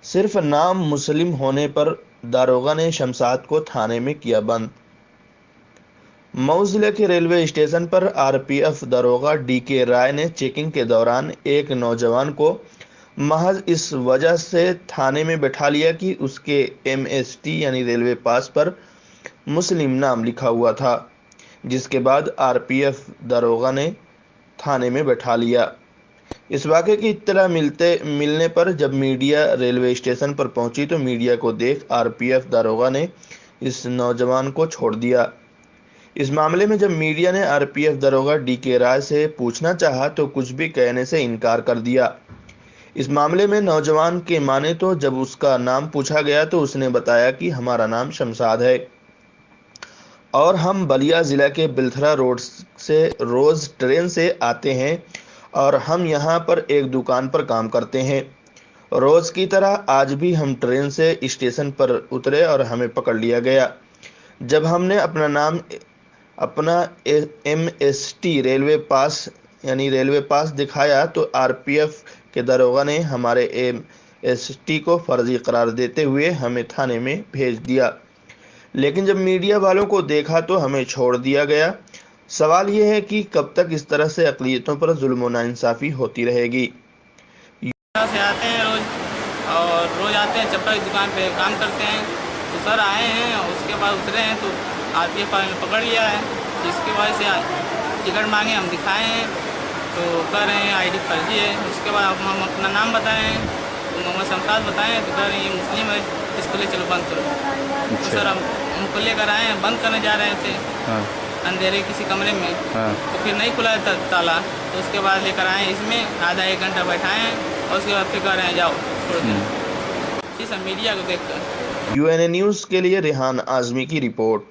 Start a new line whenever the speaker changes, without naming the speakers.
सिर्फ नाम मुस्लिम होने पर दारोगा ने शमशाद को थाने में किया बंद। मऊ जिले के रेलवे स्टेशन पर आरपीएफ दारोगा डीके राय ने चेकिंग के दौरान एक नौजवान को महज इस वजह से थाने में बैठा लिया कि उसके एमएसटी यानी रेलवे पास पर मुस्लिम नाम लिखा हुआ था, जिसके बाद आरपीएफ दारोगा ने थाने में बैठा लिया। इस वाक़े की इत्तला मिलने पर जब मीडिया रेलवे स्टेशन पर पहुंची तो मीडिया को देख आरपीएफ दारोगा ने इस नौजवान को छोड़ दिया। इस मामले में जब मीडिया ने आरपीएफ दारोगा डीके राय से पूछना चाहा तो कुछ भी कहने से इनकार कर दिया। इस मामले में नौजवान के माने तो जब उसका नाम पूछा गया तो उसने बताया कि हमारा नाम शमशाद है और हम बलिया जिला के बिलथरा रोड से रोज ट्रेन से आते हैं और हम यहाँ पर एक दुकान पर काम करते हैं। रोज की तरह आज भी हम ट्रेन से स्टेशन पर उतरे और हमें पकड़ लिया गया। जब हमने अपना एमएसटी रेलवे पास दिखाया तो आरपीएफ के दरोगा ने हमारे एमएसटी को फर्जी करार देते हुए हमें थाने में भेज दिया, लेकिन जब मीडिया वालों को देखा तो हमें छोड़ दिया गया। सवाल यह है कि कब तक इस तरह से अक़लियतों पर जुल्म व नाइंसाफ़ी होती रहेगी।
से आते हैं रोज आते हैं, चप्पल की दुकान पे काम करते हैं। तो सर आए हैं, उसके बाद उतरे हैं तो आरपीएफ वाले ने पकड़ लिया है, जिसकी वजह से टिकट मांगे, हम दिखाए हैं तो कह रहे हैं आईडी फर्जी है। उसके बाद हम अपना नाम बताए हैं तो मोहम्मद शमशाद बताएँ तो कह रहे हैं ये मुस्लिम है, इसको ले चलो बंद करो। तो सर हमको लेकर आए हैं, बंद करने जा रहे थे अंधेरे किसी कमरे में। तो फिर नहीं खुला ताला, तो उसके बाद लेकर आए इसमें आधा एक घंटा बैठाए हैं और उसके बाद फिर कह रहे हैं जाओ छोड़ दो। जी सर, मीडिया को देखकर।
यूएनए न्यूज़ के लिए रेहान आज़मी की रिपोर्ट।